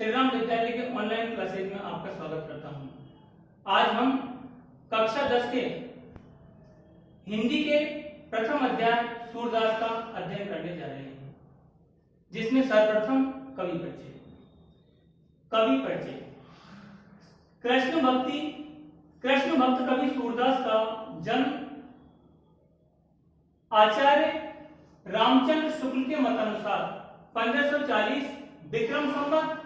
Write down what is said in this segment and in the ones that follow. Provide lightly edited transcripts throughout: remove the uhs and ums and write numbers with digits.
श्री राम विद्यालय के online classes में आपका स्वागत करता हूं। आज हम कक्षा 10 के हिंदी के प्रथम अध्याय सूरदास का अध्ययन करने जा रहे हैं, जिसमें सर्वप्रथम कवि परिचय। कवि परिचय। कृष्ण भक्त कवि सूरदास का जन्म आचार्य रामचंद्र शुक्ल के मतानुसार 1540 विक्रम संवत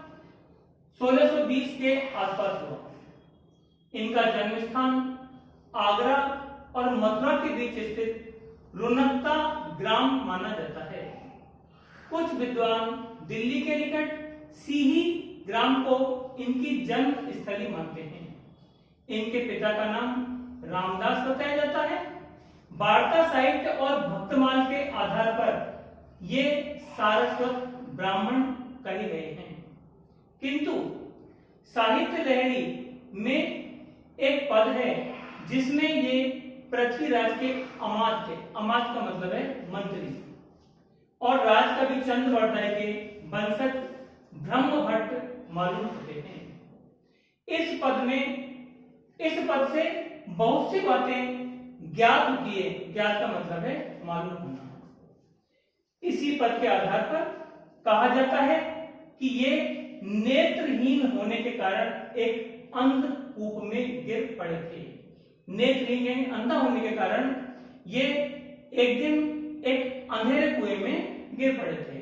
1620 के आसपास हुआ। इनका जन्म स्थान आगरा और मथुरा के बीच स्थित रुनकता ग्राम माना जाता है। कुछ विद्वान दिल्ली के निकट सीही ग्राम को इनकी जन्म स्थली मानते हैं। इनके पिता का नाम रामदास बताया जाता है। वार्ता साहित्य और भक्तमाल के आधार पर ये सारस्वत ब्राह्मण कहे गए हैं, किंतु साहित्य लहरी में एक पद है जिसमें ये पृथ्वीराज के अमात्य, अमात्य का मतलब है मंत्री, और राजकवि चंद्रवर्धन के वंशज ब्रह्म भट्ट मालूम होते हैं। इस पद से बहुत सी बातें ज्ञात होती है। ज्ञात का मतलब है मालूम होना। इसी पद के आधार पर कहा जाता है कि ये नेत्रहीन होने के कारण एक अंध कूप में गिर पड़े थे। नेत्रहीन यानी अंधा होने के कारण ये एक दिन एक अंधेरे कुएं में गिर पड़े थे।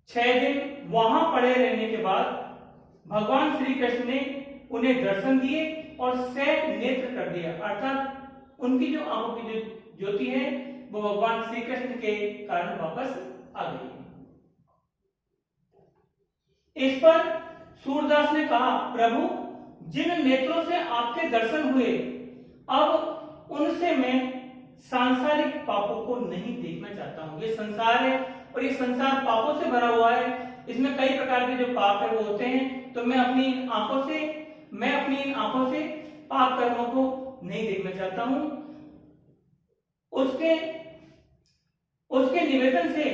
6 दिन वहां पड़े रहने के बाद भगवान श्री कृष्ण ने उन्हें दर्शन दिए और सह नेत्र कर दिया, अर्थात उनकी जो आंखों की जो ज्योति है वो भगवान श्री कृष्ण के कारण वापस आ गई। इस पर सूरदास ने कहा, प्रभु, जिन नेत्रों से आपके दर्शन हुए, अब उनसे मैं सांसारिक पापों को नहीं देखना चाहता हूं। ये संसार है और ये संसार पापों से भरा हुआ है। इसमें कई प्रकार के जो पाप है वो होते हैं, तो मैं अपनी इन आंखों से पाप कर्मों को नहीं देखना चाहता हूं। उसके निवेदन से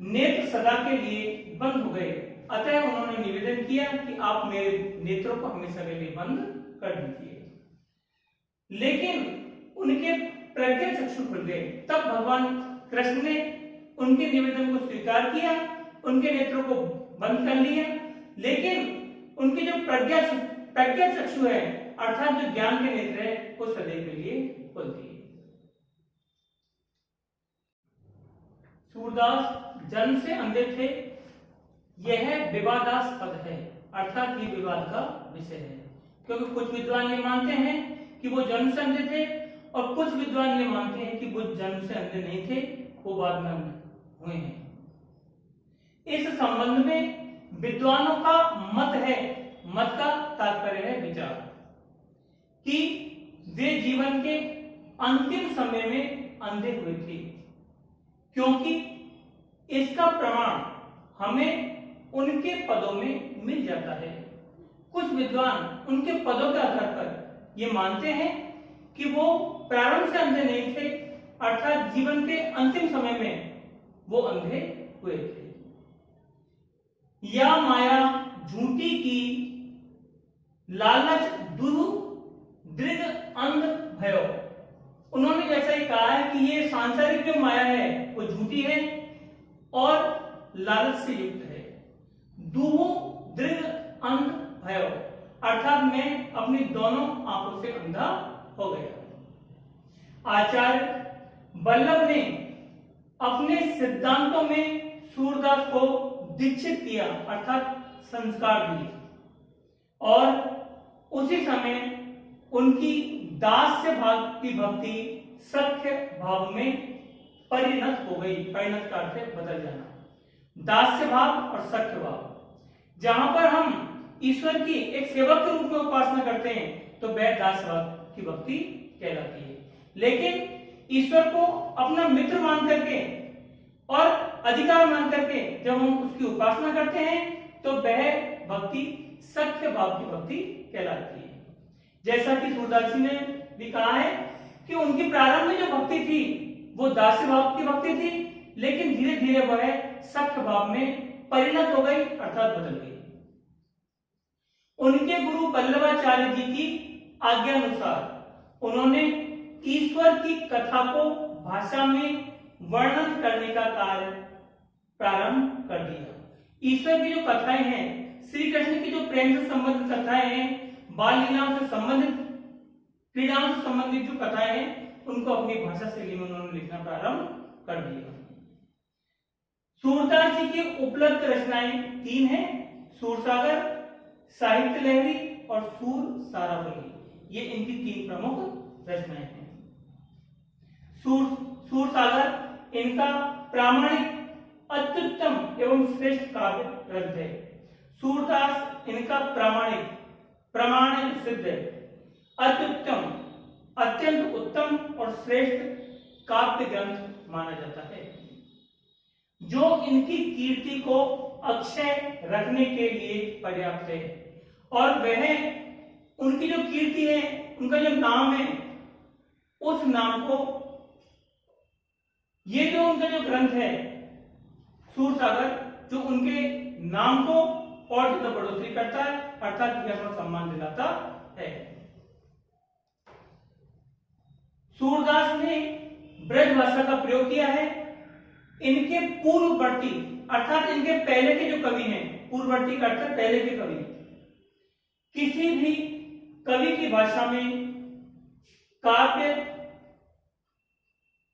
नेत्र सदा के लिए बंद हो गए। अतः उन्होंने निवेदन किया कि आप मेरे नेत्रों को हमेशा के लिए बंद कर दीजिए। लेकिन उनके प्रज्ञा चक्षु खुल गए। तब भगवान कृष्ण ने उनके निवेदन को स्वीकार किया, उनके नेत्रों को बंद कर लिया, लेकिन उनकी जो प्रज्ञा चक्षु है, अर्थात जो ज्ञान के नेत्र है, वो सदैव के लिए खुल दिए। सूरदास जन्म से अंधे थे। यह विवादास्पद है, अर्थात ये विवाद का विषय है, क्योंकि कुछ विद्वान ये मानते हैं कि वो जन्म से अंधे थे और कुछ विद्वान ये मानते हैं कि वो जन्म से अंधे नहीं थे, वो बाद में अंधे हुए हैं। इस संबंध में विद्वानों का मत है, मत का तात्पर्य है विचार, कि वे जीवन के अंतिम समय में अंधे हुए थे, क्योंकि इसका प्रमाण हमें उनके पदों में मिल जाता है। कुछ विद्वान उनके पदों के आधार पर ये मानते हैं कि वो प्रारंभ से अंधे नहीं थे, अर्थात जीवन के अंतिम समय में वो अंधे हुए थे। या माया झूठी की लालच दुरु दृढ़ अंध भयो। उन्होंने जैसा ही कहा है कि ये सांसारिक जो माया है वो झूठी है और लालच से युक्त है। दुहु दृढ़ अंध भयो, अर्थात मैं अपनी दोनों आंखों से अंधा हो गया। आचार्य वल्लभ ने अपने सिद्धांतों में सूरदास को दीक्षित किया, अर्थात संस्कार दिए, और उसी समय उनकी दास्य भाव की भक्ति सख्य भाव में परिणत हो गई। परिणत का अर्थ है बदल जाना। दास्य भाव और सख्य भाव, जहां पर हम ईश्वर की एक सेवक के रूप में उपासना करते हैं तो वह दास्य भाव की भक्ति कहलाती है। लेकिन ईश्वर को अपना मित्र मान करके और अधिकार मान करके जब हम उसकी उपासना करते हैं तो वह भक्ति सख्य भाव की भक्ति कहलाती है। जैसा कि सूरदास जी ने भी कहा है कि उनकी प्रारंभ में जो भक्ति थी वो दास्य भाव की भक्ति थी, लेकिन धीरे धीरे वह सख्य भाव में परिणत हो गई, अर्थात बदल गई। गुरु वल्लभाचार्य जी की आज्ञा अनुसार उन्होंने ईश्वर की कथा को भाषा में वर्णन करने का कार्य प्रारंभ कर दिया। ईश्वर की जो कथाएं हैं, श्री कृष्ण की जो प्रेम से संबंधित कथाएं हैं, बाल लीलाओं से संबंधित, क्रीड़ाओं से संबंधित जो कथाएं हैं, उनको अपनी भाषा शैली में उन्होंने लिखना प्रारंभ कर दिया। सूरदास जी की उपलब्ध रचनाएं 3 हैं, सूरसागर, साहित्य लहरी और सूर सारावली। ये इनकी 3 प्रमुख रचनाएं हैं। सूरसागर इनका प्रामाणिक, अत्युत्तम एवं श्रेष्ठ काव्य ग्रंथ है। सूरदास इनका प्रामाणिक, प्रमाण सिद्ध, अत्युत्तम, अत्यंत उत्तम और श्रेष्ठ काव्य ग्रंथ माना जाता है, जो इनकी कीर्ति को अक्षय रखने के लिए पर्याप्त है। और वह उनकी जो कीर्ति है, उनका जो नाम है, उस नाम को, ये जो उनका जो ग्रंथ है सूरसागर, जो उनके नाम को और ज्यादा बढ़ोतरी करता है, अर्थात यह सम्मान दिलाता है। सूरदास ने ब्रज भाषा का प्रयोग किया है। इनके पूर्ववर्ती, अर्थात इनके पहले के जो कवि हैं, पूर्ववर्ती का अर्थ पहले के कवि, किसी भी कवि की भाषा में काव्य,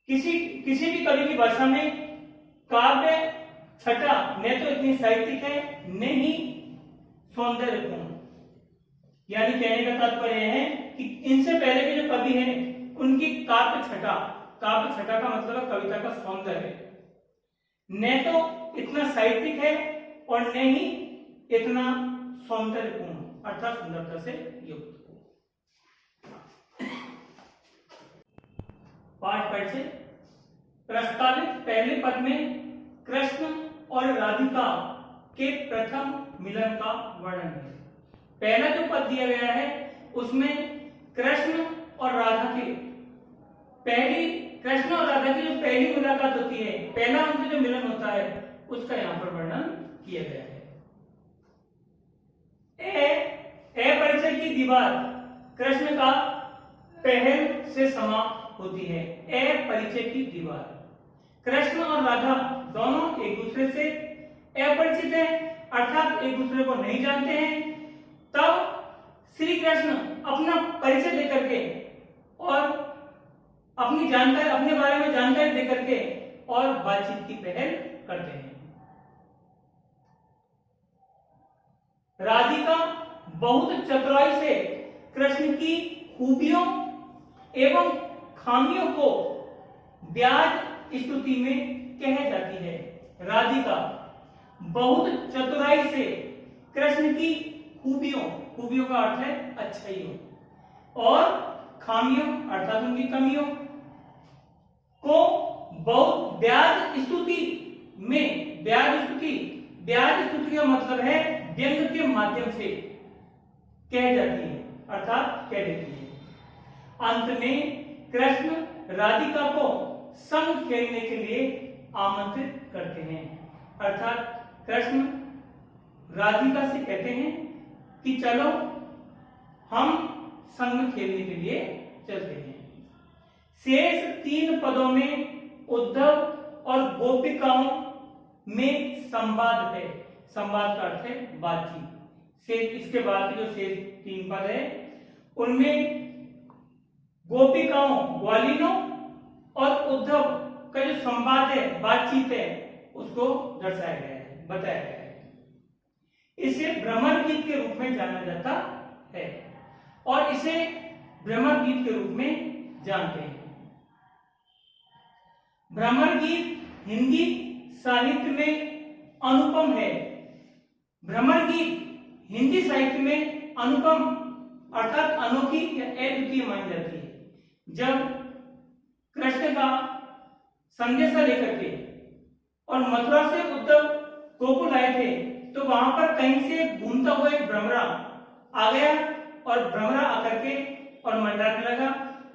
किसी भी कवि की भाषा में काव्य छटा न तो इतनी साहित्यिक है, न ही सौंदर्यपूर्ण। यानी कहने का तात्पर्य है कि इनसे पहले के जो कवि हैं, उनकी काव्य छटा का मतलब है कविता का सौंदर्य, न तो इतना साहित्यिक है और न ही इतना सौंदर्यपूर्ण, अर्थात सुंदरता से युक्त। पाठ पढ़ से प्रस्तावित पहले पद में कृष्ण और राधिका के प्रथम मिलन का वर्णन है। पहला जो पद दिया गया है उसमें कृष्ण और राधा की जो पहली मुलाकात होती है, पहला उनका जो मिलन होता है, उसका यहाँ पर वर्णन किया गया है। परिचय की दीवार कृष्ण का पहल से समाप्त होती है। परिचय की दीवार, कृष्ण और राधा दोनों एक दूसरे से अपरिचित हैं, अर्थात एक दूसरे को नहीं जानते हैं। तब श्री कृष्ण अपना परिचय देकर के और अपनी जानकारी, अपने बारे में जानकारी देकर के और बातचीत की पहल करते हैं। राधिका बहुत चतुराई से कृष्ण की खूबियों एवं खामियों को ब्याज स्तुति में कह जाती है। राधिका बहुत चतुराई से कृष्ण की खूबियों का अर्थ है अच्छाइयों, और खामियों अर्थात उनकी कमियों को बहुत ब्याज स्तुति का मतलब है व्यंग के माध्यम से कह जाती है, अर्थात कह देती है। अंत में कृष्ण राधिका को संग खेलने के लिए आमंत्रित करते हैं, अर्थात कृष्ण राधिका से कहते हैं कि चलो हम संग खेलने के लिए चलते हैं। शेष 3 पदों में उद्धव और गोपिकाओं में संवाद है। संवाद का अर्थ है बातचीत। शेष, इसके बाद के जो शेष 3 पद है उनमें गोपिकाओं, ग्वालिनों और उद्धव का जो संवाद है, बातचीत है, उसको दर्शाया गया है, बताया गया है। इसे भ्रमर गीत के रूप में जाना जाता है और इसे भ्रमर गीत के रूप में जानते हैं। भ्रमर गीत हिंदी साहित्य में अनुपम है। भ्रमर गीत हिंदी साहित्य में अनुपम अर्थात अनोखी या अद्वितीय मानी जाती है। जब कृष्ण का संदेशा लेकर के और मथुरा से उद्धव गोकुल आए थे, तो वहां पर कहीं से घूमता हुआ एक भ्रमरा आ गया और भ्रमरा आकर के और मंडराने लगा,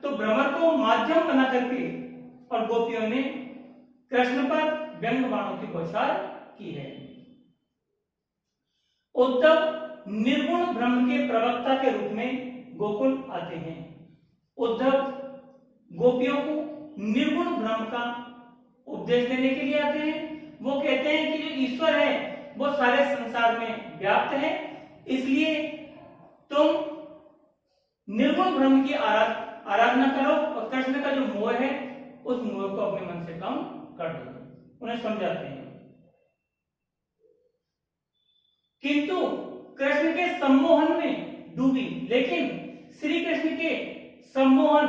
तो भ्रमर को माध्यम बना करके और गोपियों ने कृष्ण पर व्यंग बाणों की बौछार की है। उद्धव निर्गुण ब्रह्म के प्रवक्ता के रूप में गोकुल आते हैं। उद्धव गोपियों को निर्गुण ब्रह्म का उपदेश देने के लिए आते हैं। वो कहते हैं कि जो ईश्वर है वो सारे संसार में व्याप्त है, इसलिए तुम निर्गुण ब्रह्म की आराधना करो और कृष्ण का जो मोह है उस मोह को अपने मन से कम कर दो, उन्हें समझाते हैं। किंतु कृष्ण के सम्मोहन में डूबी, लेकिन श्री कृष्ण के सम्मोहन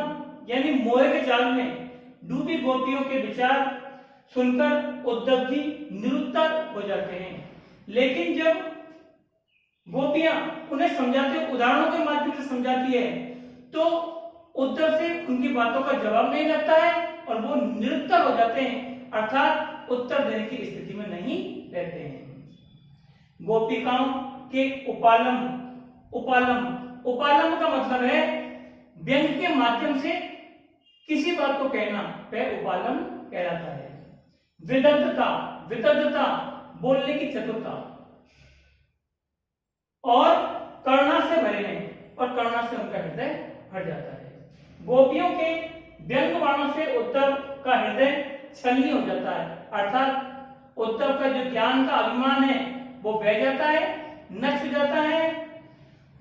यानी मोह के जाल में डूबी गोपियों के विचार सुनकर उद्धव जी निरुत्तर हो जाते हैं। लेकिन जब गोपियां उन्हें समझाते, उदाहरणों के माध्यम से समझाती है, तो उद्धव से उनकी बातों का जवाब नहीं लगता है और वो निरुत्तर हो जाते हैं, अर्थात उत्तर देने की स्थिति में नहीं रहते हैं। गोपिकाओं के उपालम का मतलब है व्यंग के माध्यम से किसी बात को कहना, वह उपालम कहलाता है। विदग्धता बोलने की चतुरता, और करुणा से भरे हैं और करुणा से उनका हृदय भर जाता है। गोपियों के व्यंग बाणों से उद्धव का हृदय छलनी हो जाता है, अर्थात उद्धव का जो ज्ञान का अभिमान है वो बह जाता है, नष्ट हो जाता है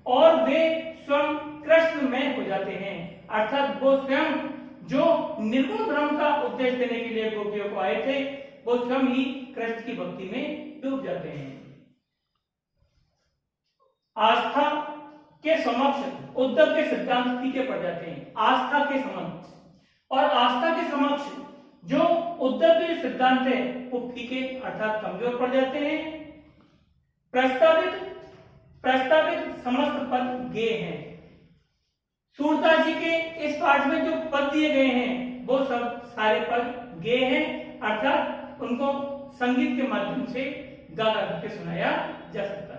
और वे स्वयं कृष्ण में हो जाते हैं, अर्थात वो स्वयं जो निर्गुण ब्रह्म का उपदेश देने के लिए गोपियों को आए थे वो स्वयं ही कृष्ण की भक्ति में डूब जाते हैं। आस्था के समक्ष उद्धव के सिद्धांत फीके पड़ जाते हैं। आस्था के समक्ष और आस्था के समक्ष जो उद्धव के सिद्धांत है वो फीके अर्थात कमजोर पड़ जाते हैं। प्रस्तावित समस्त पद गेय हैं। सूरदास जी के इस पाठ में जो पद दिए गए हैं वो सब सारे पद गेय हैं, अर्थात उनको संगीत के माध्यम से गा करके सुनाया जा सकता है।